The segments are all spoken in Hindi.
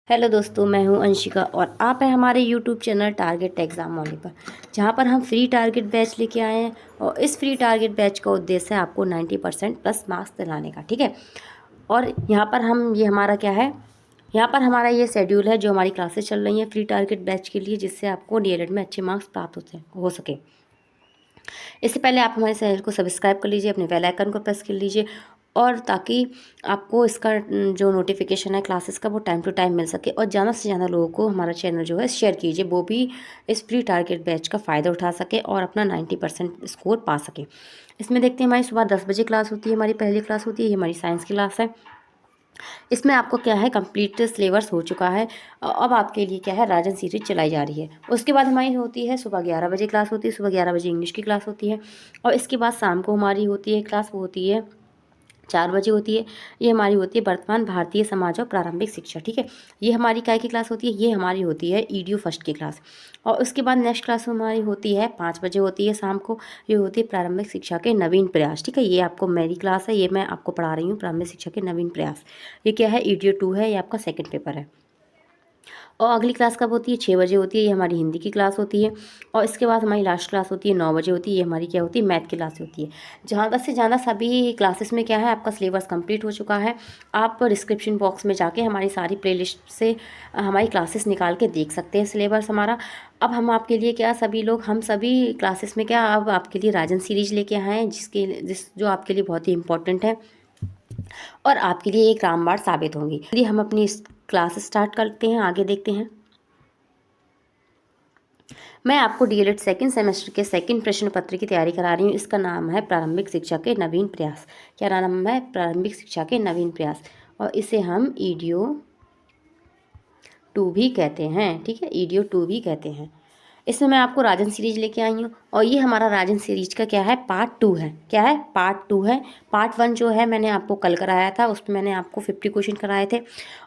हेलो दोस्तों, मैं हूं अंशिका और आप हैं हमारे YouTube channel target exam Molly पर, जहां पर हम फ्री टारगेट बैच लेके आए हैं। और इस फ्री टारगेट बैच का उद्देश्य है आपको 90% प्लस मार्क्स दिलाने का। ठीक है। और यहां पर हम ये हमारा क्या है, यहाँ पर हमारा ये शेड्यूल है जो हमारी क्लासेस चल रही हैं फ्री टारगेट बैच के लिए, जिससे आपको डीएलएड में अच्छे मार्क्स प्राप्त हो सके। इससे पहले आप हमारे चैनल को सब्सक्राइब कर लीजिए, अपने बेल आइकन को प्रेस कर लीजिए, और ताकि आपको इसका जो नोटिफिकेशन है क्लासेस का वो टाइम टू टाइम मिल सके। और ज़्यादा से ज़्यादा लोगों को हमारा चैनल जो है शेयर कीजिए, वो भी इस फ्री टारगेट बैच का फ़ायदा उठा सके और अपना 90% स्कोर पा सके। इसमें देखते हैं हमारी सुबह 10 बजे क्लास होती है, हमारी पहली क्लास होती है, ये हमारी साइंस की क्लास है। इसमें आपको क्या है, कंप्लीट सिलेबस हो चुका है। अब आपके लिए क्या है, राजन सीरीज चलाई जा रही है। उसके बाद हमारी होती है सुबह 11 बजे क्लास होती है, सुबह 11 बजे इंग्लिश की क्लास होती है। और इसके बाद शाम को हमारी होती है क्लास, वो होती है 4 बजे होती है। ये हमारी होती है वर्तमान भारतीय समाज और प्रारंभिक शिक्षा। ठीक है। ये हमारी काय की क्लास होती है, ये हमारी होती है ईडीयू फर्स्ट की क्लास। और उसके बाद नेक्स्ट क्लास हमारी होती है 5 बजे होती है शाम को। ये होती है प्रारंभिक शिक्षा के नवीन प्रयास। ठीक है। ये आपको मेरी क्लास है, ये मैं आपको पढ़ा रही हूँ प्रारंभिक शिक्षा के नवीन प्रयास। ये क्या है, ईडीयू 2 है, ये आपका सेकंड पेपर है। और अगली क्लास कब होती है, 6 बजे होती है, ये हमारी हिंदी की क्लास होती है। और इसके बाद हमारी लास्ट क्लास होती है 9 बजे होती है, ये हमारी क्या होती है, मैथ की क्लास होती है। ज़्यादा से ज़्यादा सभी क्लासेस में क्या है, आपका सिलेबस कंप्लीट हो चुका है। आप डिस्क्रिप्शन बॉक्स में जाके हमारी सारी प्लेलिस्ट से हमारी क्लासेस निकाल के देख सकते हैं सिलेबस हमारा। अब हम आपके लिए क्या, सभी लोग हम सभी क्लासेस में क्या, अब आपके लिए राजन सीरीज लेके आए हैं, जो आपके लिए बहुत ही इंपॉर्टेंट है और आपके लिए एक रामबाण साबित होंगी। चलिए हम अपनी क्लास स्टार्ट करते हैं, आगे देखते हैं। मैं आपको डीएलएड सेकंड सेमेस्टर के सेकंड प्रश्न पत्र की तैयारी करा रही हूँ। इसका नाम है प्रारंभिक शिक्षा के नवीन प्रयास। क्या नाम है, प्रारंभिक शिक्षा के नवीन प्रयास। और इसे हम ईडीओ 2 भी कहते हैं। ठीक है, ईडीओ 2 भी कहते हैं। इसमें मैं आपको राजन सीरीज लेके आई हूँ और ये हमारा राजन सीरीज का क्या है, पार्ट 2 है। क्या है, पार्ट 2 है। पार्ट 1 जो है मैंने आपको कल कराया था, उसमें मैंने आपको 50 क्वेश्चन कराए थे।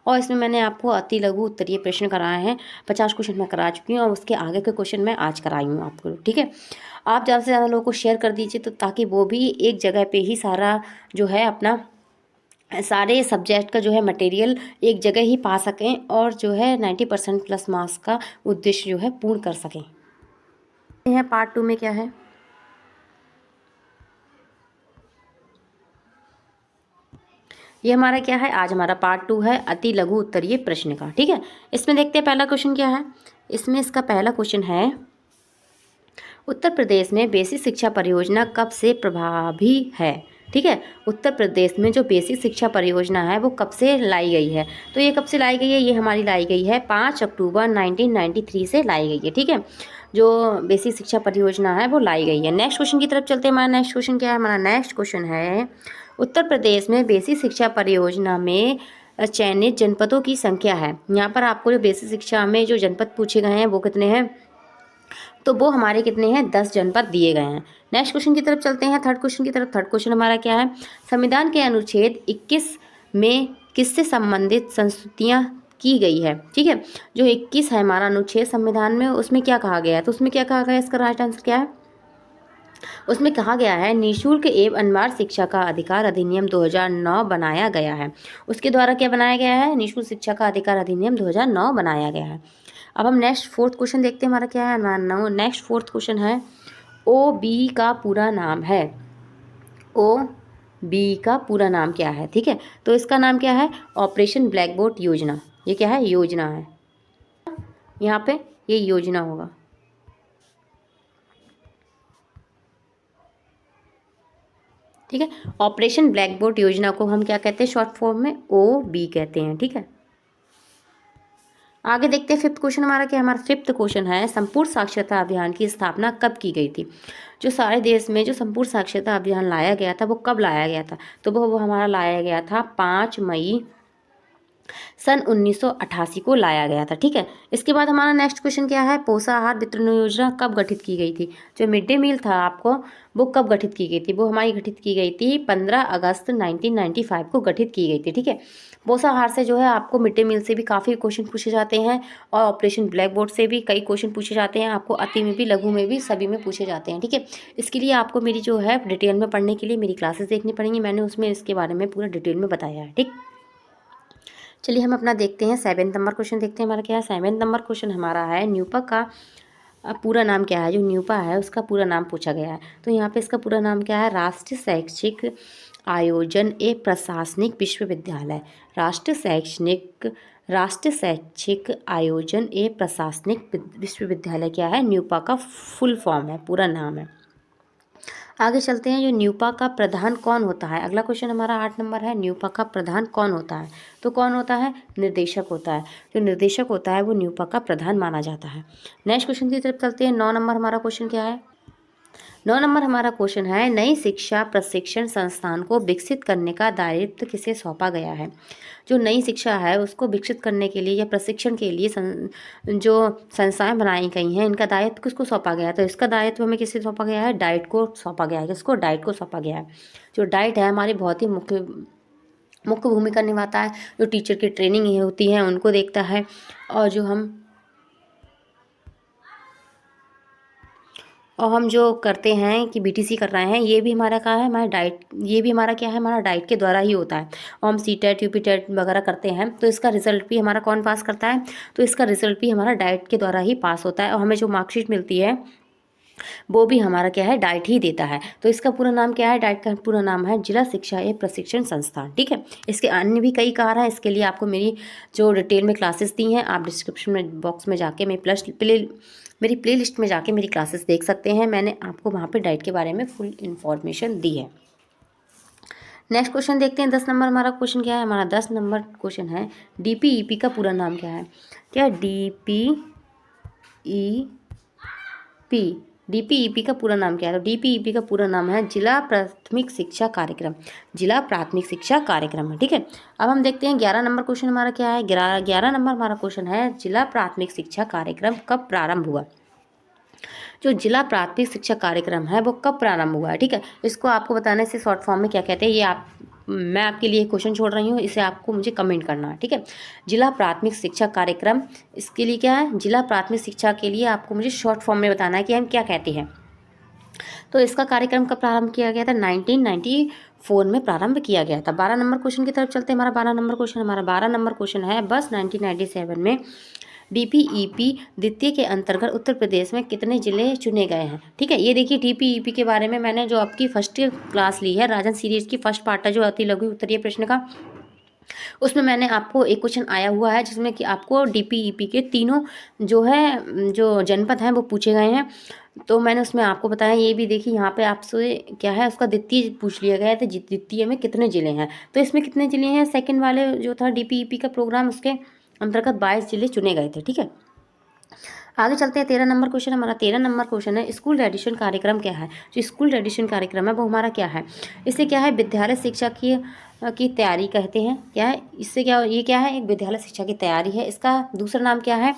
और इसमें मैंने आपको अति लघु उत्तरीय प्रश्न कराए हैं, 50 क्वेश्चन मैं करा चुकी हूँ और उसके आगे के क्वेश्चन मैं आज कराई हूँ आपको। ठीक है। आप ज़्यादा से ज़्यादा लोगों को शेयर कर दीजिए, तो ताकि वो भी एक जगह पर ही सारा जो है अपना सारे सब्जेक्ट का जो है मटेरियल एक जगह ही पा सकें और जो है 90% प्लस मार्क्स का उद्देश्य जो है पूर्ण कर सकें। यह पार्ट 2 में क्या है, ये हमारा क्या है, आज हमारा पार्ट 2 है अति लघु उत्तरीय प्रश्न का। ठीक है। इसमें देखते हैं पहला क्वेश्चन क्या है। इसमें इसका पहला क्वेश्चन है, उत्तर प्रदेश में बेसिक शिक्षा परियोजना कब से प्रभावी है। ठीक है। उत्तर प्रदेश में जो बेसिक शिक्षा परियोजना है वो कब से लाई गई है। तो ये कब से लाई गई है, ये हमारी लाई गई है 5 अक्टूबर 1993 से लाई गई है। ठीक है। जो बेसिक शिक्षा परियोजना है वो लाई गई है। नेक्स्ट क्वेश्चन की तरफ चलते हैं। हमारा नेक्स्ट क्वेश्चन क्या है, हमारा नेक्स्ट क्वेश्चन है, उत्तर प्रदेश में बेसिक शिक्षा परियोजना में चयनित जनपदों की संख्या है। यहाँ पर आपको जो बेसिक शिक्षा में जो जनपद पूछे गए हैं वो कितने हैं, तो वो हमारे कितने हैं, 10 जनपद दिए गए हैं। नेक्स्ट क्वेश्चन की तरफ चलते हैं, थर्ड क्वेश्चन की तरफ। थर्ड क्वेश्चन हमारा क्या है, संविधान के अनुच्छेद 21 में किससे संबंधित संस्तुतियाँ की गई है। ठीक है। जो 21 है हमारा अनुच्छेद संविधान में, उसमें क्या कहा गया है, तो उसमें क्या कहा गया है, इसका राइट आंसर क्या है, उसमें कहा गया है निःशुल्क एवं अनिवार्य शिक्षा का अधिकार अधिनियम 2009 बनाया गया है। उसके द्वारा क्या बनाया गया है, निःशुल्क शिक्षा का अधिकार अधिनियम 2009 बनाया गया है। अब हम नेक्स्ट फोर्थ क्वेश्चन देखते हैं, हमारा क्या है, नेक्स्ट फोर्थ क्वेश्चन है, ओ बी का पूरा नाम है। ओ बी का पूरा नाम क्या है। ठीक है। तो इसका नाम क्या है, ऑपरेशन ब्लैक बोर्ड योजना। ये क्या है, योजना है, यहाँ पे ये योजना होगा। ठीक है। ऑपरेशन ब्लैक बोर्ड योजना को हम क्या कहते हैं, शॉर्ट फॉर्म में ओ बी कहते हैं। ठीक है। आगे देखते हैं फिफ्थ क्वेश्चन हमारा क्या है, हमारा फिफ्थ क्वेश्चन है, संपूर्ण साक्षरता अभियान की स्थापना कब की गई थी। जो सारे देश में जो संपूर्ण साक्षरता अभियान लाया गया था वो कब लाया गया था, तो वो हमारा लाया गया था 5 मई सन 1988 को लाया गया था। ठीक है। इसके बाद हमारा नेक्स्ट क्वेश्चन क्या है, पोषाहार वितरण योजना कब गठित की गई थी। जो मिड डे मील था आपको, वो कब गठित की गई थी, वो हमारी गठित की गई थी 15 अगस्त 1995 को गठित की गई थी। ठीक है। पोषाहार से जो है आपको मिड डे मील से भी काफ़ी क्वेश्चन पूछे जाते हैं और ऑपरेशन ब्लैक बोर्ड से भी कई क्वेश्चन पूछे जाते हैं, आपको अति में भी, लघु में भी, सभी में पूछे जाते हैं। ठीक है। इसके लिए आपको मेरी जो है डिटेल में पढ़ने के लिए मेरी क्लासेस देखनी पड़ेंगी, मैंने उसमें इसके बारे में पूरा डिटेल में बताया है। ठीक। चलिए हम अपना देखते हैं 7 नंबर क्वेश्चन देखते हैं हमारा क्या है। 7 नंबर क्वेश्चन हमारा है न्यूपा का पूरा नाम क्या है। जो न्यूपा है उसका पूरा नाम पूछा गया है। तो यहाँ पे इसका पूरा नाम क्या है, राष्ट्रीय शैक्षिक आयोजन ए प्रशासनिक विश्वविद्यालय। राष्ट्रीय शैक्षिक आयोजन ए प्रशासनिक विश्वविद्यालय क्या है, न्यूपा का फुल फॉर्म है, पूरा नाम है। आगे चलते हैं, जो न्यूपा का प्रधान कौन होता है। अगला क्वेश्चन हमारा 8 नंबर है, न्यूपा का प्रधान कौन होता है। तो कौन होता है, निर्देशक होता है। जो निर्देशक होता है वो न्यूपा का प्रधान माना जाता है। नेक्स्ट क्वेश्चन की तरफ चलते हैं। 9 नंबर हमारा क्वेश्चन क्या है। 9 नंबर हमारा क्वेश्चन है, नई शिक्षा प्रशिक्षण संस्थान को विकसित करने का दायित्व किसे सौंपा गया है। जो नई शिक्षा है उसको विकसित करने के लिए या प्रशिक्षण के लिए जो संस्थाएं बनाई गई हैं, इनका दायित्व किसको सौंपा गया है। तो इसका दायित्व हमें किससे सौंपा गया है, डाइट को सौंपा गया है। किसको, डाइट को सौंपा गया है। जो डाइट है हमारी बहुत ही मुख्य भूमिका निभाता है। जो टीचर की ट्रेनिंग होती है उनको देखता है, और हम जो करते हैं कि बीटीसी कर रहे हैं, ये भी हमारा क्या है, हमारा डाइट, ये भी हमारा क्या है, हमारा डाइट के द्वारा ही होता है। और हम सीटेट यूपीटेट वगैरह करते हैं तो इसका रिजल्ट भी हमारा कौन पास करता है, तो इसका रिजल्ट भी हमारा डाइट के द्वारा ही पास होता है। और हमें जो मार्कशीट मिलती है वो भी हमारा क्या है, डाइट ही देता है। तो इसका पूरा नाम क्या है, डाइट का पूरा नाम है जिला शिक्षा एवं प्रशिक्षण संस्थान। ठीक है, इसके अन्य भी कई कार्य हैं। इसके लिए आपको मेरी जो डिटेल में क्लासेस दी हैं, आप डिस्क्रिप्शन में बॉक्स में जाके मेरी प्ले लिस्ट में जाके मेरी क्लासेस देख सकते हैं। मैंने आपको वहाँ पे डाइट के बारे में फुल इन्फॉर्मेशन दी है। नेक्स्ट क्वेश्चन देखते हैं। 10 नंबर हमारा क्वेश्चन क्या है। हमारा 10 नंबर क्वेश्चन है, डीपीईपी का पूरा नाम क्या है। क्या डीपीईपी का पूरा नाम क्या है। तो डीपीईपी का पूरा नाम है जिला प्राथमिक शिक्षा कार्यक्रम। जिला प्राथमिक शिक्षा कार्यक्रम है। ठीक है, अब हम देखते हैं 11 नंबर क्वेश्चन हमारा क्या है। 11 नंबर हमारा क्वेश्चन है, जिला प्राथमिक शिक्षा कार्यक्रम कब प्रारंभ हुआ। जो जिला प्राथमिक शिक्षा कार्यक्रम है वो कब प्रारंभ हुआ है। ठीक है, इसको आपको बताने से शॉर्ट फॉर्म में क्या कहते हैं, ये मैं आपके लिए क्वेश्चन छोड़ रही हूँ, इसे आपको मुझे कमेंट करना है। ठीक है, जिला प्राथमिक शिक्षा कार्यक्रम, इसके लिए क्या है, जिला प्राथमिक शिक्षा के लिए आपको मुझे शॉर्ट फॉर्म में बताना है कि हम क्या कहते हैं। तो इसका कार्यक्रम कब प्रारंभ किया गया था, 1994 में प्रारंभ किया गया था। 12 नंबर क्वेश्चन की तरफ चलते हैं। हमारा 12 नंबर क्वेश्चन है, बस 1997 में डीपीईपी द्वितीय के अंतर्गत उत्तर प्रदेश में कितने जिले चुने गए हैं। ठीक है, ये देखिए डीपीईपी के बारे में मैंने जो आपकी फर्स्ट क्लास ली है, राजन सीरीज की फर्स्ट पार्ट है जो अति लघु उत्तरीय प्रश्न का, उसमें मैंने आपको एक क्वेश्चन आया हुआ है जिसमें कि आपको डीपीईपी के तीनों जो जनपद हैं वो पूछे गए हैं। तो मैंने उसमें आपको बताया, ये भी देखिए यहाँ पे आपसे क्या है, उसका द्वितीय पूछ लिया गया है। तो द्वितीय में कितने जिले हैं, तो इसमें कितने जिले हैं, सेकंड वाले जो था डीपीईपी का प्रोग्राम, उसके अंतर्गत 22 जिले चुने गए थे। ठीक है, आगे चलते हैं। 13 नंबर क्वेश्चन हमारा 13 नंबर क्वेश्चन है, स्कूल रेडिशन कार्यक्रम क्या है। जो स्कूल रेडिशन कार्यक्रम है वो हमारा क्या है, इससे क्या है, विद्यालय शिक्षा की तैयारी कहते हैं। क्या है इससे, क्या ये क्या है, एक विद्यालय शिक्षा की तैयारी है। इसका दूसरा नाम क्या है,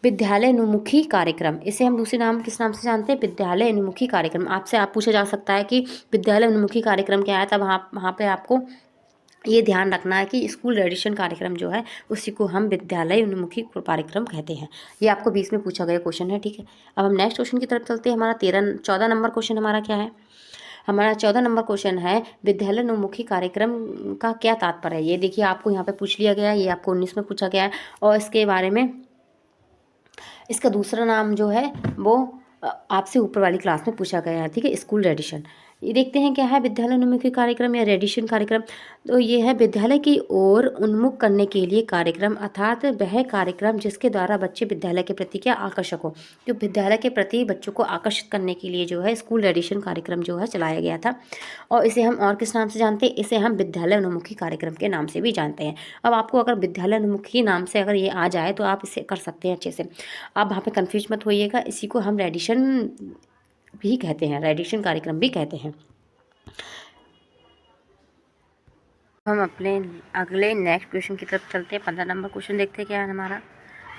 विद्यालय उन्मुखी कार्यक्रम। इसे हम दूसरे नाम किस नाम से जानते हैं, विद्यालय उन्मुखी कार्यक्रम। आपसे पूछा जा सकता है कि विद्यालय उन्मुखी कार्यक्रम क्या है, तब वहाँ पे आपको ये ध्यान रखना है कि स्कूल रेडिशन कार्यक्रम जो है उसी को हम विद्यालय उन्मुखी कार्यक्रम कहते हैं। ये आपको 20 में पूछा गया क्वेश्चन है। ठीक है, अब हम नेक्स्ट क्वेश्चन की तरफ चलते हैं। हमारा 14 नंबर क्वेश्चन हमारा क्या है। हमारा 14 नंबर क्वेश्चन है, विद्यालय उन्मुखी कार्यक्रम का क्या तात्पर्य है। ये देखिए आपको यहाँ पे पूछ लिया गया है, ये आपको 19 में पूछा गया है। और इसके बारे में इसका दूसरा नाम जो है वो आपसे ऊपर वाली क्लास में पूछा गया है। ठीक है, स्कूल रेडिशन। ये देखते हैं क्या है, विद्यालय उन्मुखी कार्यक्रम या रेडिशन कार्यक्रम। तो ये है विद्यालय की ओर उन्मुख करने के लिए कार्यक्रम, अर्थात वह कार्यक्रम जिसके द्वारा बच्चे विद्यालय के प्रति क्या आकर्षक हो। जो विद्यालय के प्रति बच्चों को आकर्षित करने के लिए जो है स्कूल रेडिशन कार्यक्रम जो है चलाया गया था। और इसे हम और किस नाम से जानते हैं, इसे हम विद्यालय उन्मुखी कार्यक्रम के नाम से भी जानते हैं। अब आपको अगर विद्यालय उन्मुखी नाम से अगर ये आ जाए तो आप इसे कर सकते हैं अच्छे से। आप वहाँ पे कंफ्यूज मत होइएगा, इसी को हम रेडिशन भी कहते हैं, रेडिशन कार्यक्रम भी कहते हैं। हम अपने अगले नेक्स्ट क्वेश्चन की तरफ चलते हैं। 15 नंबर क्वेश्चन देखते हैं क्या है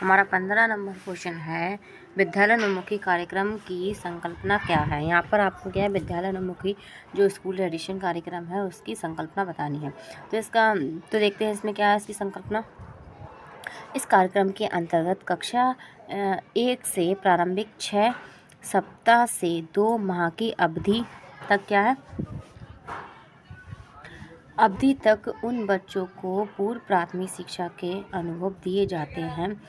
हमारा 15 नंबर क्वेश्चन है, विद्यालय उन्मुखी कार्यक्रम की संकल्पना क्या है। यहाँ पर आपको क्या है, विद्यालय उन्मुखी जो स्कूल रेडिशन कार्यक्रम है उसकी संकल्पना बतानी है। तो देखते हैं इसमें क्या है इसकी संकल्पना। इस कार्यक्रम के अंतर्गत कक्षा 1 से प्रारंभिक 6 सप्ताह से 2 माह की अवधि तक क्या है, अवधि तक उन बच्चों को पूर्व प्राथमिक शिक्षा के अनुभव दिए जाते हैं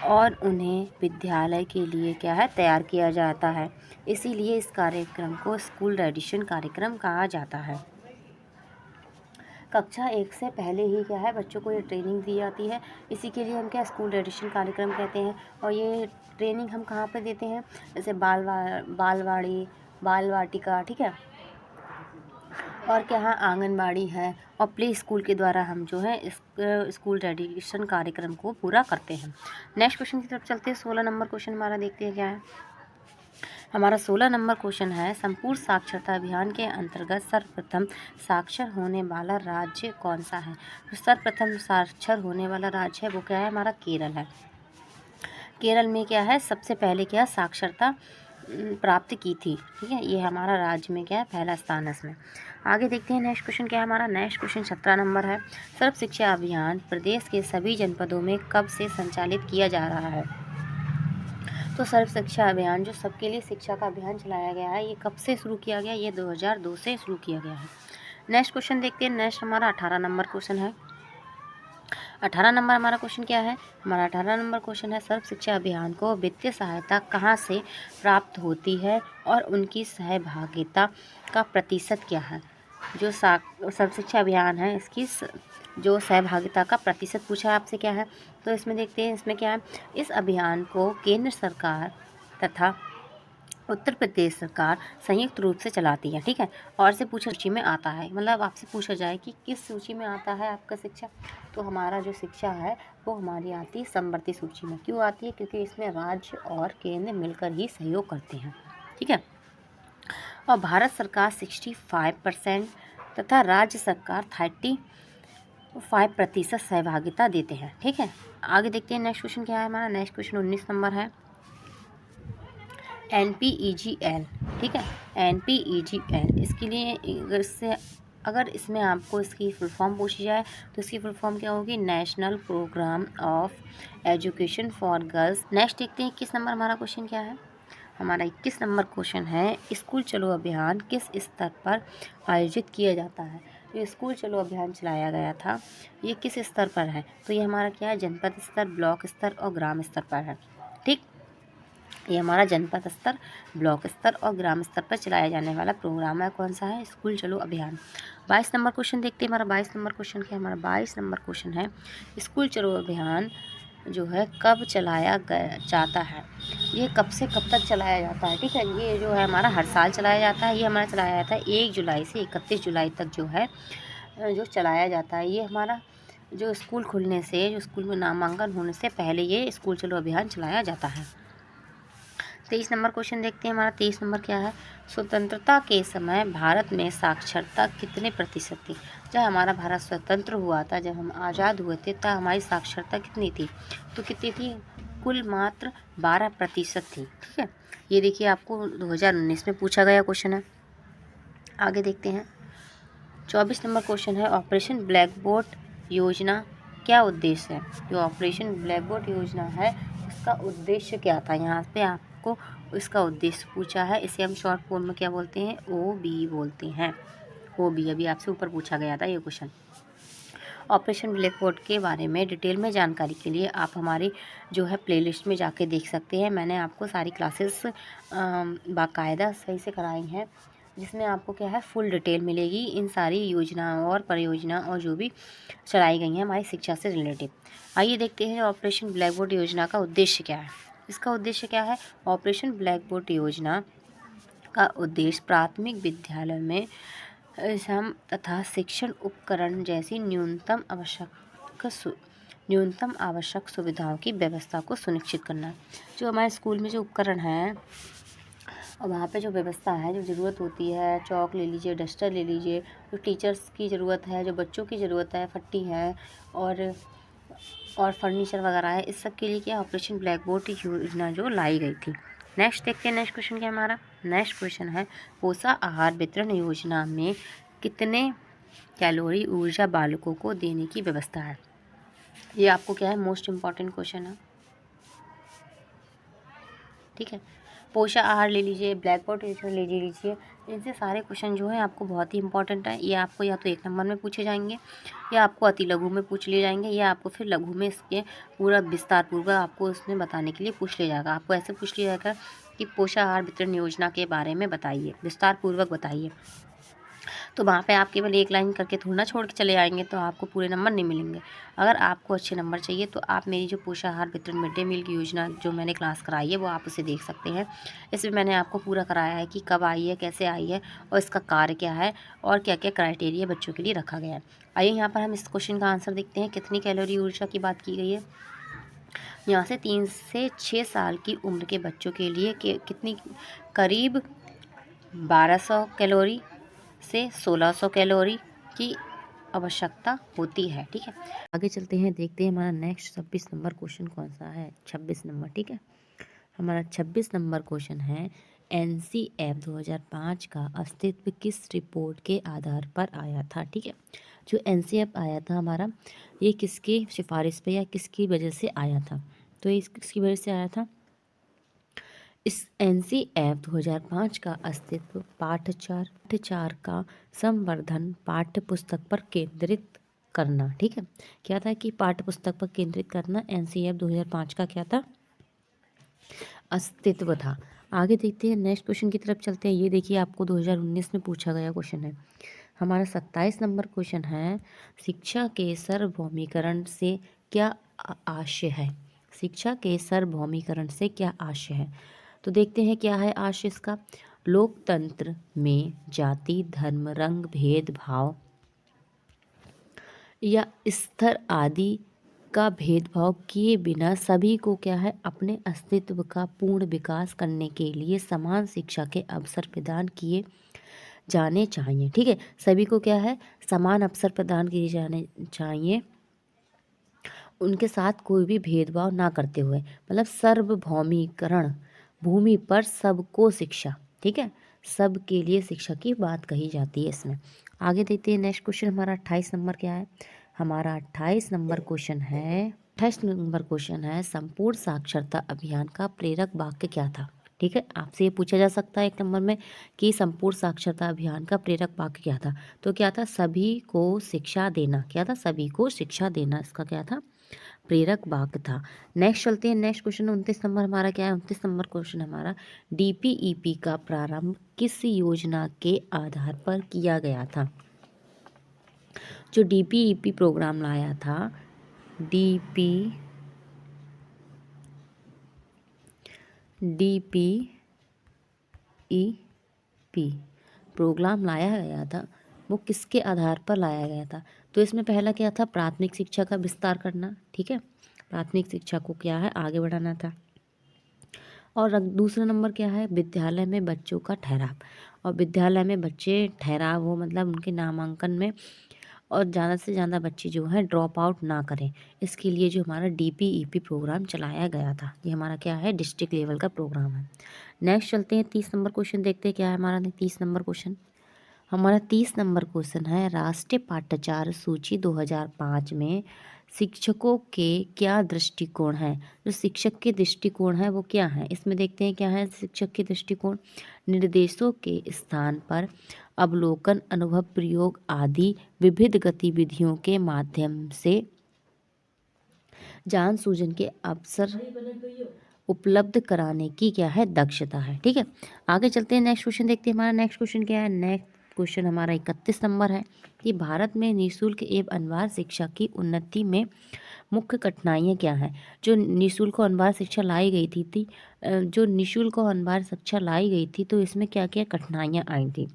और उन्हें विद्यालय के लिए क्या है तैयार किया जाता है। इसीलिए इस कार्यक्रम को स्कूल एडिशन कार्यक्रम कहा जाता है। कक्षा 1 से पहले ही क्या है बच्चों को ये ट्रेनिंग दी जाती है। इसी के लिए हम क्या स्कूल एडिशन कार्यक्रम कहते हैं। और ये ट्रेनिंग हम कहाँ पे देते हैं, जैसे बालवाड़ी, बाल वाटिका, ठीक है, और क्या है आंगनबाड़ी है और प्ले स्कूल के द्वारा हम जो है इस स्कूल एडिशन कार्यक्रम को पूरा करते हैं। नेक्स्ट क्वेश्चन की तरफ चलते हैं। 16 नंबर क्वेश्चन हमारा देखते हैं क्या है। हमारा 16 नंबर क्वेश्चन है, संपूर्ण साक्षरता अभियान के अंतर्गत सर्वप्रथम साक्षर होने वाला राज्य कौन सा है। तो सर्वप्रथम साक्षर होने वाला राज्य है वो क्या है, हमारा केरल है। केरल में क्या है सबसे पहले क्या साक्षरता प्राप्त की थी, ठीक है, ये हमारा राज्य में क्या है पहला स्थान है इसमें। आगे देखते हैं नेक्स्ट क्वेश्चन क्या है हमारा। नेक्स्ट क्वेश्चन 17 नंबर है, सर्व शिक्षा अभियान प्रदेश के सभी जनपदों में कब से संचालित किया जा रहा है। तो सर्व शिक्षा अभियान जो सबके लिए शिक्षा का अभियान चलाया गया है, ये कब से शुरू किया गया, ये 2002 से शुरू किया गया है। नेक्स्ट क्वेश्चन देखते हैं। नेक्स्ट हमारा 18 नंबर क्वेश्चन है। 18 नंबर हमारा क्वेश्चन क्या है, हमारा 18 नंबर क्वेश्चन है, सर्व शिक्षा अभियान को वित्तीय सहायता कहाँ से प्राप्त होती है और उनकी सहभागिता का प्रतिशत क्या है। जो सर्व शिक्षा अभियान है इसकी जो सहभागिता का प्रतिशत पूछा है आपसे क्या है, तो इसमें देखते हैं इसमें क्या है। इस अभियान को केंद्र सरकार तथा उत्तर प्रदेश सरकार संयुक्त रूप से चलाती है, ठीक है। और से पूछा सूची में आता है, मतलब आपसे पूछा जाए कि किस सूची में आता है आपका शिक्षा, तो हमारा जो शिक्षा है वो हमारी आती है समवर्ती सूची में। क्यों आती है, क्योंकि इसमें राज्य और केंद्र मिलकर ही सहयोग करते हैं, ठीक है। और भारत सरकार 65% तथा राज्य सरकार 35% सहभागिता देते हैं, ठीक है। आगे देखते हैं नेक्स्ट क्वेश्चन क्या है हमारा। नेक्स्ट क्वेश्चन 19 नंबर है, NPEGL, ठीक है, NPEGL इसके लिए अगर इसमें आपको इसकी फुल फॉर्म पूछी जाए तो इसकी फुल फॉर्म क्या होगी, national program of education for girls. Next देखते हैं 21 नंबर हमारा क्वेश्चन क्या है। हमारा 21 नंबर क्वेश्चन है, स्कूल चलो अभियान किस स्तर पर आयोजित किया जाता है। ये स्कूल चलो अभियान चलाया गया था, ये किस स्तर पर है, तो ये हमारा क्या है जनपद स्तर, ब्लॉक स्तर और ग्राम स्तर पर है, ठीक। ये हमारा जनपद स्तर, ब्लॉक स्तर और ग्राम स्तर पर चलाया जाने वाला प्रोग्राम है। कौन सा है, स्कूल चलो अभियान। 22 नंबर क्वेश्चन देखते हैं हमारा। 22 नंबर क्वेश्चन क्या है हमारा। 22 नंबर क्वेश्चन है, स्कूल चलो अभियान जो है कब चलाया जाता है। ये कब से कब तक चलाया जाता है, ठीक है। ये जो है हमारा हर साल चलाया जाता है। ये हमारा चलाया जाता है 1 जुलाई से 31 जुलाई तक जो है जो चलाया जाता है। ये हमारा जो स्कूल खुलने से, जो स्कूल में नामांकन होने से पहले ये स्कूल चलो अभियान चलाया जाता है। 23 नंबर क्वेश्चन देखते हैं हमारा। 23 नंबर क्या है, स्वतंत्रता के समय भारत में साक्षरता कितने प्रतिशत थी। जब हमारा भारत स्वतंत्र हुआ था, जब हम आज़ाद हुए थे, तब हमारी साक्षरता कितनी थी, तो कितनी थी, कुल मात्र 12% थी, ठीक है। ये देखिए आपको 2019 में पूछा गया क्वेश्चन है। आगे देखते हैं 24 नंबर क्वेश्चन है, ऑपरेशन ब्लैक बोर्ड योजना क्या उद्देश्य है। जो ऑपरेशन ब्लैक बोर्ड योजना है उसका उद्देश्य क्या था, यहाँ पे आपको इसका उद्देश्य पूछा है। इसे हम शॉर्ट फॉर्म में क्या बोलते हैं, OB बोलते हैं। OB अभी आपसे ऊपर पूछा गया था ये क्वेश्चन। ऑपरेशन ब्लैक बोर्ड के बारे में डिटेल में जानकारी के लिए आप हमारी जो है प्लेलिस्ट में जाके देख सकते हैं। मैंने आपको सारी क्लासेस बाकायदा सही से कराई हैं, जिसमें आपको क्या है फुल डिटेल मिलेगी इन सारी योजनाओं और परियोजना और जो भी चलाई गई हैं हमारी शिक्षा से रिलेटेड। आइए देखते हैं ऑपरेशन ब्लैक बोर्ड योजना का उद्देश्य क्या है। इसका उद्देश्य क्या है, ऑपरेशन ब्लैक बोर्ड योजना का उद्देश्य प्राथमिक विद्यालय में सम तथा शिक्षण उपकरण जैसी न्यूनतम आवश्यक सुविधाओं की व्यवस्था को सुनिश्चित करना है। जो हमारे स्कूल में जो उपकरण हैं और वहाँ पे जो व्यवस्था है, जो ज़रूरत होती है, चौक ले लीजिए, डस्टर ले लीजिए, जो टीचर्स की ज़रूरत है, जो बच्चों की ज़रूरत है, फट्टी है और फर्नीचर वगैरह है, इस सब के लिए क्या ऑपरेशन ब्लैक बोर्ड योजना जो लाई गई थी। नेक्स्ट देखते हैं नेक्स्ट क्वेश्चन क्या हमारा। नेक्स्ट क्वेश्चन है, पोषण आहार वितरण योजना में कितने कैलोरी ऊर्जा बालकों को देने की व्यवस्था है। ये आपको क्या है मोस्ट इम्पॉर्टेंट क्वेश्चन है, ठीक है। पोषण आहार ले लीजिए, ब्लैक बोर्ड योजना ले लीजिए, इनसे सारे क्वेश्चन जो है आपको बहुत ही इंपॉर्टेंट है। ये आपको या तो 1 नंबर में पूछे जाएंगे, या आपको अति लघु में पूछ लिए जाएंगे, या आपको फिर लघु में इसके पूरा विस्तार पूर्वक आपको उसमें बताने के लिए पूछ लिया जाएगा। आपको ऐसे पूछ लिया जाएगा कि पोषाहार वितरण योजना के बारे में बताइए, विस्तार पूर्वक बताइए। तो वहाँ पे आप केवल 1 लाइन करके थोड़ा ना छोड़ के चले आएंगे, तो आपको पूरे नंबर नहीं मिलेंगे। अगर आपको अच्छे नंबर चाहिए तो आप मेरी जो पोषाहार वितरण मिड डे मील की योजना जो मैंने क्लास कराई है वो आप उसे देख सकते हैं। इसमें मैंने आपको पूरा कराया है कि कब आई है, कैसे आई है और इसका कार्य क्या है और क्या क्या क्राइटेरिया बच्चों के लिए रखा गया है। आइए यहाँ पर हम इस क्वेश्चन का आंसर देखते हैं। कितनी कैलोरी ऊर्जा की बात की गई है। यहाँ से 3 से 6 साल की उम्र के बच्चों के लिए कितनी, करीब 1200 कैलोरी से 1600 कैलोरी की आवश्यकता होती है। ठीक है, आगे चलते हैं, देखते हैं हमारा नेक्स्ट 26 नंबर क्वेश्चन कौन सा है। 26 नंबर, ठीक है, हमारा 26 नंबर क्वेश्चन है, NCF 2005 का अस्तित्व किस रिपोर्ट के आधार पर आया था। ठीक है, जो NCF आया था हमारा, ये किसकी सिफारिश पे या किसकी वजह से आया था। तो ये किसकी वजह से आया था। इस NCF 2005 का अस्तित्व पाठचार का संवर्धन पाठ्य पुस्तक पर केंद्रित करना। ठीक है, क्या था कि पाठ्य पुस्तक पर केंद्रित करना NCF 2005 का क्या था, अस्तित्व था। आगे देखते हैं, नेक्स्ट क्वेश्चन की तरफ चलते हैं। ये देखिए आपको 2019 में पूछा गया क्वेश्चन है। हमारा 27 नंबर क्वेश्चन है, शिक्षा के सार्वभौमिकरण से क्या आशय है। शिक्षा के सार्वभौमिकरण से क्या आशय है। तो देखते हैं क्या है आशय इसका। लोकतंत्र में जाति, धर्म, रंग, भेदभाव या स्तर आदि का भेदभाव किए बिना सभी को क्या है, अपने अस्तित्व का पूर्ण विकास करने के लिए समान शिक्षा के अवसर प्रदान किए जाने चाहिए। ठीक है, सभी को क्या है, समान अवसर प्रदान किए जाने चाहिए, उनके साथ कोई भी भेदभाव ना करते हुए, मतलब सार्वभौमिकरण, भूमि पर सबको शिक्षा। ठीक है, सबके लिए शिक्षा की बात कही जाती है इसमें। आगे देखते हैं, नेक्स्ट क्वेश्चन हमारा 28 नंबर क्या है। हमारा 28 नंबर क्वेश्चन है, 28 नंबर क्वेश्चन है, संपूर्ण साक्षरता अभियान का प्रेरक वाक्य क्या था। ठीक है, आपसे ये पूछा जा सकता है 1 नंबर में कि संपूर्ण साक्षरता अभियान का प्रेरक वाक्य क्या था। तो क्या था, सभी को शिक्षा देना। क्या था, सभी को शिक्षा देना, इसका क्या था, प्रेरक वाक्य था। नेक्स्ट चलते हैं, नेक्स्ट क्वेश्चन 29 नंबर हमारा क्या है। 29 नंबर क्वेश्चन हमारा, DPEP का प्रारंभ किस योजना के आधार पर किया गया था। जो DPEP प्रोग्राम लाया था, DPEP प्रोग्राम लाया गया था, वो किसके आधार पर लाया गया था। तो इसमें पहला क्या था, प्राथमिक शिक्षा का विस्तार करना। ठीक है, प्राथमिक शिक्षा को क्या है, आगे बढ़ाना था। और दूसरा नंबर क्या है, विद्यालय में बच्चों का ठहराव। और विद्यालय में बच्चे ठहराव हो, मतलब उनके नामांकन में और ज़्यादा से ज़्यादा बच्चे जो हैं ड्रॉप आउट ना करें, इसके लिए जो हमारा DPEP प्रोग्राम चलाया गया था। ये हमारा क्या है, डिस्ट्रिक्ट लेवल का प्रोग्राम है। नेक्स्ट चलते हैं, 30 नंबर क्वेश्चन देखते हैं क्या है हमारा 30 नंबर क्वेश्चन। हमारा 30 नंबर क्वेश्चन है, राष्ट्रीय पाठ्यचर्या सूची 2005 में शिक्षकों के क्या दृष्टिकोण है। जो शिक्षक के दृष्टिकोण है वो क्या है, इसमें देखते हैं क्या है शिक्षक के दृष्टिकोण। निर्देशों के स्थान पर अवलोकन, अनुभव, प्रयोग आदि विविध गतिविधियों के माध्यम से ज्ञान सूजन के अवसर उपलब्ध कराने की क्या है, दक्षता है। ठीक है, आगे चलते हैं, नेक्स्ट क्वेश्चन देखते हैं। हमारा नेक्स्ट क्वेश्चन क्या है। नेक्स्ट क्वेश्चन हमारा 31 नंबर है कि भारत में निःशुल्क एवं अनिवार्य शिक्षा की उन्नति में मुख्य कठिनाइयाँ क्या हैं। जो निःशुल्क और अनिवार्य शिक्षा लाई गई थी जो निःशुल्क और अनिवार्य शिक्षा लाई गई थी, तो इसमें क्या क्या कठिनाइयाँ आई थी।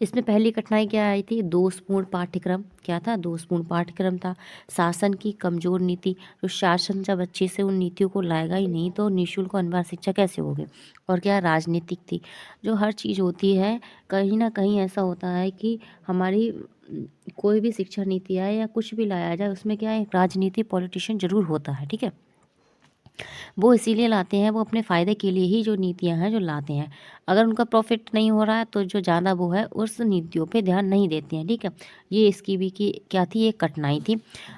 इसमें पहली कठिनाई क्या आई थी, दोषपूर्ण पाठ्यक्रम। क्या था, दोषपूर्ण पाठ्यक्रम था। शासन की कमजोर नीति, जो शासन जब अच्छे से उन नीतियों को लाएगा ही नहीं तो निःशुल्क और अनिवार्य शिक्षा कैसे होगी। और क्या, राजनीतिक थी। जो हर चीज़ होती है कहीं ना कहीं ऐसा होता है कि हमारी कोई भी शिक्षा नीति आए या कुछ भी लाया जाए, उसमें क्या है, राजनीति, पॉलिटिशियन जरूर होता है। ठीक है, वो इसीलिए लाते हैं, वो अपने फ़ायदे के लिए ही जो नीतियां हैं जो लाते हैं। अगर उनका प्रॉफिट नहीं हो रहा है तो जो ज़्यादा वो है उस नीतियों पे ध्यान नहीं देते हैं। ठीक है, ये इसकी भी की क्या थी, एक कठिनाई थी।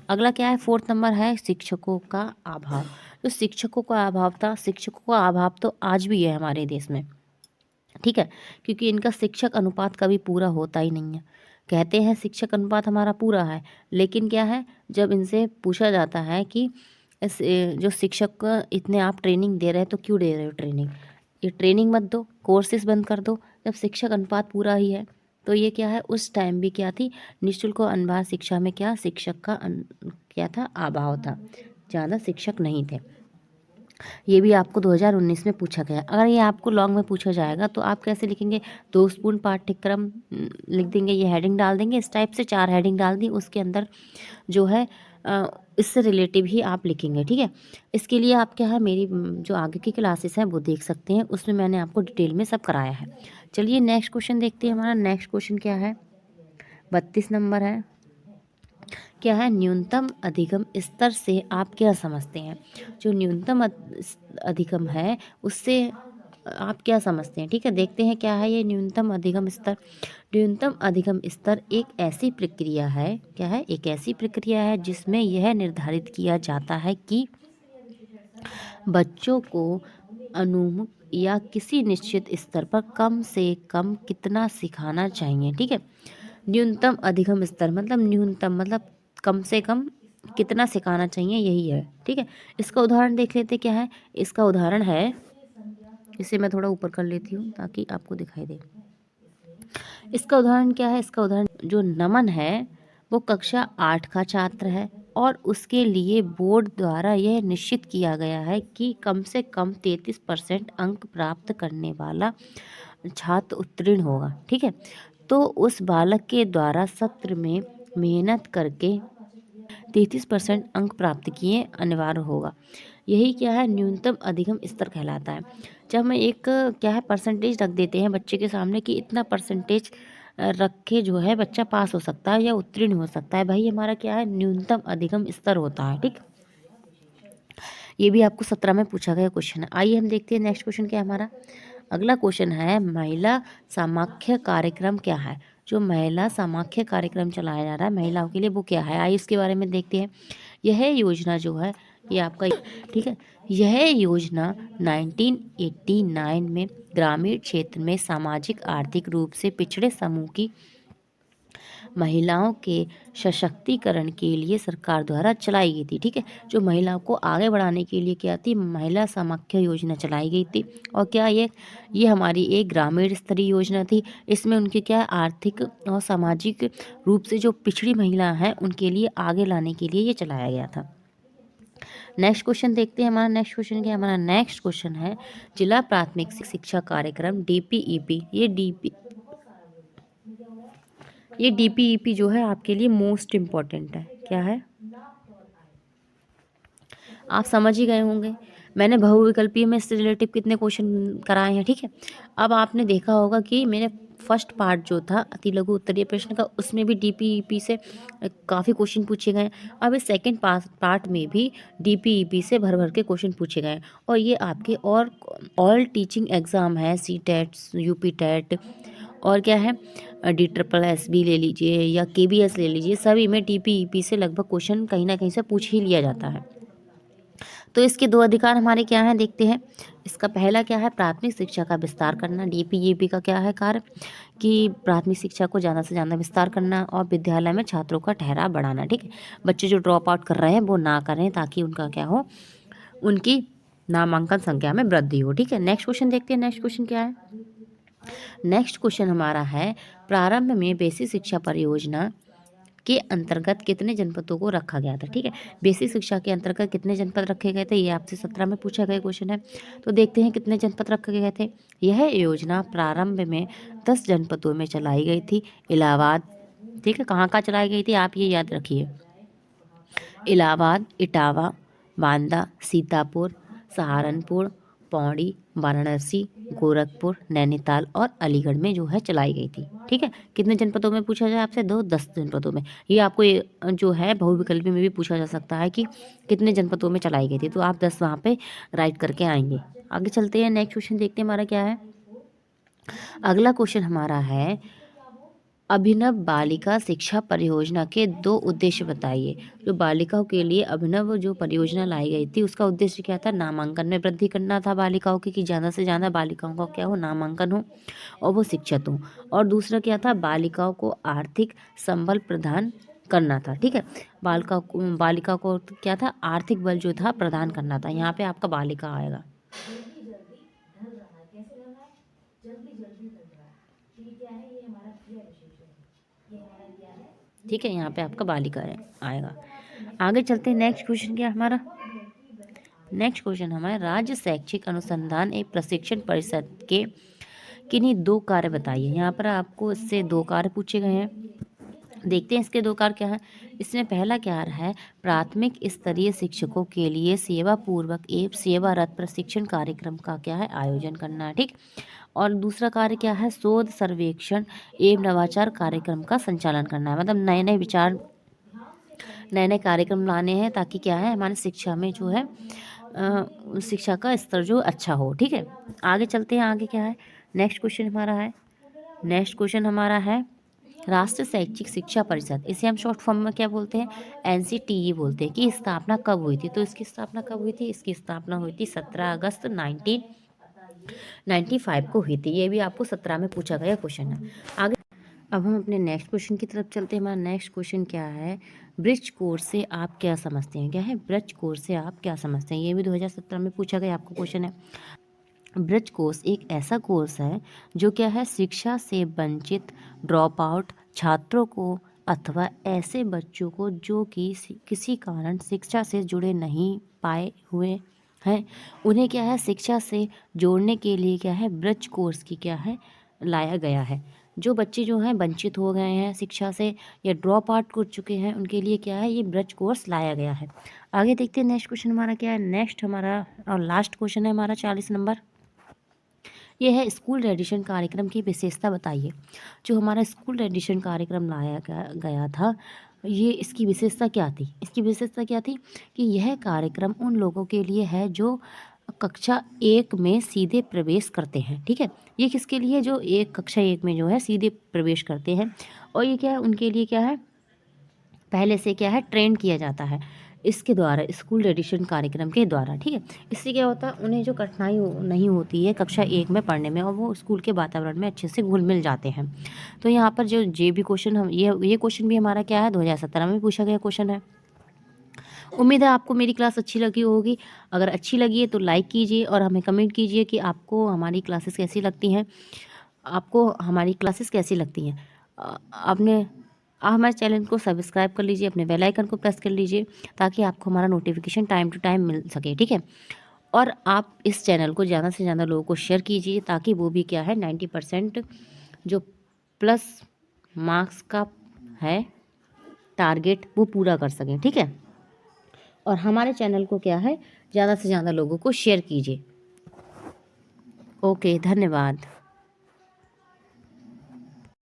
अगला क्या है, 4th नंबर है, शिक्षकों का अभाव। जो शिक्षकों का अभाव था, शिक्षकों का अभाव तो आज भी है हमारे देश में। ठीक है, क्योंकि इनका शिक्षक अनुपात कभी पूरा होता ही नहीं है। कहते हैं शिक्षक अनुपात हमारा पूरा है, लेकिन क्या है, जब इनसे पूछा जाता है कि जो शिक्षक का इतने आप ट्रेनिंग दे रहे हैं तो क्यों दे रहे हो ट्रेनिंग, ये ट्रेनिंग मत दो, कोर्सेज बंद कर दो। जब शिक्षक अनुपात पूरा ही है तो ये क्या है, उस टाइम भी क्या थी, निःशुल्क और अनुदान शिक्षा में क्या शिक्षक का क्या था, अभाव था, ज़्यादा शिक्षक नहीं थे। ये भी आपको 2019 में पूछा गया। अगर ये आपको लॉन्ग में पूछा जाएगा तो आप कैसे लिखेंगे, दोषपूर्ण पाठ्यक्रम लिख देंगे, ये हेडिंग डाल देंगे, इस टाइप से 4 हेडिंग डाल दी, उसके अंदर जो है इससे रिलेटिव ही आप लिखेंगे। ठीक है, इसके लिए आप क्या है, मेरी जो आगे की क्लासेस हैं वो देख सकते हैं, उसमें मैंने आपको डिटेल में सब कराया है। चलिए नेक्स्ट क्वेश्चन देखते हैं। हमारा नेक्स्ट क्वेश्चन क्या है, 32 नंबर है। क्या है, न्यूनतम अधिगम स्तर से आप क्या समझते हैं। जो न्यूनतम अधिगम है उससे आप क्या समझते हैं। ठीक है, देखते हैं क्या है ये न्यूनतम अधिगम स्तर। न्यूनतम अधिगम स्तर एक ऐसी प्रक्रिया है, क्या है, एक ऐसी प्रक्रिया है जिसमें यह निर्धारित किया जाता है कि बच्चों को अनुमुख या किसी निश्चित स्तर पर कम से कम कितना सिखाना चाहिए। ठीक है, न्यूनतम अधिगम स्तर मतलब न्यूनतम मतलब कम से कम कितना सिखाना चाहिए, यही है। ठीक है, इसका उदाहरण देख लेते क्या है। इसका उदाहरण है, इसे मैं थोड़ा ऊपर कर लेती हूँ ताकि आपको दिखाई दे। इसका उदाहरण क्या है, इसका उदाहरण जो नमन है वो कक्षा 8 का छात्र है और उसके लिए बोर्ड द्वारा यह निश्चित किया गया है कि कम से कम 33% अंक प्राप्त करने वाला छात्र उत्तीर्ण होगा। ठीक है, तो उस बालक के द्वारा सत्र में मेहनत करके 33% अंक प्राप्त किए अनिवार्य होगा। यही क्या है, न्यूनतम अधिगम स्तर कहलाता है। जब हम एक क्या है परसेंटेज रख देते हैं बच्चे के सामने कि इतना परसेंटेज रख के जो है बच्चा पास हो सकता है या उत्तीर्ण हो सकता है, भाई हमारा क्या है, न्यूनतम अधिगम स्तर होता है। ठीक, ये भी आपको 17 में पूछा गया क्वेश्चन है। आइए हम देखते हैं नेक्स्ट क्वेश्चन क्या है हमारा। अगला क्वेश्चन है, महिला समाख्य कार्यक्रम क्या है। जो महिला समाख्य कार्यक्रम चलाया जा रहा है महिलाओं के लिए, वो क्या है, आइए इसके बारे में देखते हैं। यह योजना जो है ये आपका, ठीक है, यह योजना 1989 में ग्रामीण क्षेत्र में सामाजिक आर्थिक रूप से पिछड़े समूह की महिलाओं के सशक्तिकरण के लिए सरकार द्वारा चलाई गई थी। ठीक है, जो महिलाओं को आगे बढ़ाने के लिए क्या थी, महिला समाख्या योजना चलाई गई थी। और क्या ये हमारी एक ग्रामीण स्तरीय योजना थी। इसमें उनके क्या आर्थिक और सामाजिक रूप से जो पिछड़ी महिला हैं उनके लिए आगे लाने के लिए ये चलाया गया था। नेक्स्ट क्वेश्चन देखते हैं। हमारा नेक्स्ट क्वेश्चन क्या है, हमारा नेक्स्ट क्वेश्चन है जिला प्राथमिक शिक्षा कार्यक्रम DPEP। ये DPEP जो है आपके लिए मोस्ट इम्पॉर्टेंट है। क्या है, आप समझ ही गए होंगे, मैंने बहुविकल्पीय में इससे रिलेटिव कितने क्वेश्चन कराए हैं। ठीक है, अब आपने देखा होगा कि मैंने फर्स्ट पार्ट जो था अति लघु उत्तरीय प्रश्न का, उसमें भी DPEP से काफ़ी क्वेश्चन पूछे गए। अब इस सेकेंड पार्ट में भी DPEP से भर भर के क्वेश्चन पूछे गए। और ये आपके और ऑल टीचिंग एग्ज़ाम है, CTET, UP टेट और क्या है DSSB ले लीजिए या KBS ले लीजिए, सभी में DPEP से लगभग क्वेश्चन कहीं ना कहीं से पूछ ही लिया जाता है। तो इसके 2 अधिकार हमारे क्या हैं, देखते हैं। इसका पहला क्या है, प्राथमिक शिक्षा का विस्तार करना। DPEP का क्या है कार्य, कि प्राथमिक शिक्षा को ज़्यादा से ज़्यादा विस्तार करना और विद्यालय में छात्रों का ठहराव बढ़ाना। ठीक है, बच्चे जो ड्रॉप आउट कर रहे हैं वो ना करें ताकि उनका क्या हो, उनकी नामांकन संख्या में वृद्धि हो। ठीक है, नेक्स्ट क्वेश्चन देखते हैं। नेक्स्ट क्वेश्चन क्या है, नेक्स्ट क्वेश्चन हमारा है, प्रारंभ में बेसिक शिक्षा परियोजना के अंतर्गत कितने जनपदों को रखा गया था। ठीक है, बेसिक शिक्षा के अंतर्गत कितने जनपद रखे गए थे, ये आपसे 17 में पूछा गया क्वेश्चन है। तो देखते हैं कितने जनपद रखे गए थे। यह योजना प्रारंभ में 10 जनपदों में चलाई गई थी। इलाहाबाद, ठीक है, कहाँ कहाँ चलाई गई थी आप ये याद रखिए, इलाहाबाद, इटावा, बांदा, सीतापुर, सहारनपुर, पौड़ी, वाराणसी, गोरखपुर, नैनीताल और अलीगढ़ में जो है चलाई गई थी। ठीक है, कितने जनपदों में पूछा जाए आपसे, 10 जनपदों में। ये आपको जो है बहुविकल्पी में भी पूछा जा सकता है कि कितने जनपदों में चलाई गई थी, तो आप 10 वहाँ पे राइट करके आएंगे। आगे चलते हैं, नेक्स्ट क्वेश्चन देखते हैं हमारा क्या है। अगला क्वेश्चन हमारा है, अभिनव बालिका शिक्षा परियोजना के 2 उद्देश्य बताइए। जो बालिकाओं के लिए अभिनव जो परियोजना लाई गई थी उसका उद्देश्य क्या था? नामांकन में वृद्धि करना था बालिकाओं की, कि ज़्यादा से ज़्यादा बालिकाओं का क्या हो, नामांकन हो और वो शिक्षित हों। और दूसरा क्या था? बालिकाओं को आर्थिक संबल प्रदान करना था। ठीक है, बालिका को क्या था? आर्थिक बल जो था प्रदान करना था। यहाँ पे आपका बालिका आएगा। ठीक है, यहाँ पे आपका बालिका आएगा। आगे चलते हैं, नेक्स्ट क्वेश्चन क्या है हमारा? नेक्स्ट क्वेश्चन हमारा, राज्य शैक्षिक अनुसंधान एवं प्रशिक्षण परिषद के किन्हीं 2 कार्य बताइए। यहाँ पर आपको इससे 2 कार्य पूछे गए हैं। देखते हैं इसके 2 कार्य क्या है। इसमें पहला कार्य है प्राथमिक स्तरीय शिक्षकों के लिए सेवा पूर्वक एवं सेवारत प्रशिक्षण कार्यक्रम का क्या है? आयोजन करना है। ठीक, और दूसरा कार्य क्या है? शोध सर्वेक्षण एवं नवाचार कार्यक्रम का संचालन करना है। मतलब नए नए विचार, नए नए कार्यक्रम लाने हैं ताकि क्या है, हमारी शिक्षा में जो है शिक्षा का स्तर जो अच्छा हो। ठीक है, आगे चलते हैं। आगे क्या है? नेक्स्ट क्वेश्चन हमारा है, नेक्स्ट क्वेश्चन हमारा है राष्ट्रीय शैक्षिक शिक्षा परिषद, इसे हम शॉर्ट फॉर्म में क्या बोलते हैं? NCTE बोलते हैं, कि स्थापना कब हुई थी? तो इसकी स्थापना कब हुई थी? इसकी स्थापना हुई थी 17 अगस्त 1995 को हुई थी। ये भी आपको 17 में पूछा गया क्वेश्चन है। आगे अब हम अपने नेक्स्ट क्वेश्चन की तरफ चलते हैं। हमारा नेक्स्ट क्वेश्चन क्या है? ब्रिज कोर्स से आप क्या समझते हैं? क्या है? ब्रिज कोर्स से आप क्या समझते हैं? ये भी 2017 में पूछा गया आपको क्वेश्चन है। ब्रिज कोर्स एक ऐसा कोर्स है जो क्या है? शिक्षा से वंचित ड्रॉप आउट छात्रों को अथवा ऐसे बच्चों को जो कि किसी कारण शिक्षा से जुड़े नहीं पाए हुए हैं, उन्हें क्या है? शिक्षा से जोड़ने के लिए क्या है? ब्रिज कोर्स की क्या है? लाया गया है। जो बच्चे जो हैं वंचित हो गए हैं शिक्षा से या ड्रॉप आउट कर चुके हैं, उनके लिए क्या है? ये ब्रिज कोर्स लाया गया है। आगे देखते हैं नेक्स्ट क्वेश्चन हमारा क्या है। नेक्स्ट हमारा और लास्ट क्वेश्चन है हमारा 40 नंबर। ये है स्कूल रेडिशन कार्यक्रम की विशेषता बताइए। जो हमारा स्कूल रेडिशन कार्यक्रम लाया गया था, ये इसकी विशेषता क्या थी? इसकी विशेषता क्या थी कि यह कार्यक्रम उन लोगों के लिए है जो कक्षा 1 में सीधे प्रवेश करते हैं। ठीक है, ये किसके लिए? जो एक कक्षा 1 में जो है सीधे प्रवेश करते हैं। और ये क्या है? उनके लिए क्या है? पहले से क्या है? ट्रेन किया जाता है इसके द्वारा, स्कूल रेडिशन कार्यक्रम के द्वारा। ठीक है, इससे क्या होता है? उन्हें जो कठिनाई नहीं होती है कक्षा 1 में पढ़ने में, और वो स्कूल के वातावरण में अच्छे से घुल मिल जाते हैं। तो यहाँ पर जो जे भी क्वेश्चन हम ये क्वेश्चन भी हमारा क्या है? 2017 में पूछा गया क्वेश्चन है। उम्मीद है आपको मेरी क्लास अच्छी लगी होगी। अगर अच्छी लगी है तो लाइक कीजिए और हमें कमेंट कीजिए कि आपको हमारी क्लासेस कैसी लगती हैं, आपको हमारी क्लासेस कैसी लगती हैं। आपने आप हमारे चैनल को सब्सक्राइब कर लीजिए, अपने बेल आइकन को प्रेस कर लीजिए ताकि आपको हमारा नोटिफिकेशन टाइम टू टाइम मिल सके। ठीक है, और आप इस चैनल को ज़्यादा से ज़्यादा लोगों को शेयर कीजिए ताकि वो भी क्या है 90% जो प्लस मार्क्स का है टारगेट वो पूरा कर सकें। ठीक है, और हमारे चैनल को क्या है ज़्यादा से ज़्यादा लोगों को शेयर कीजिए। ओके, धन्यवाद।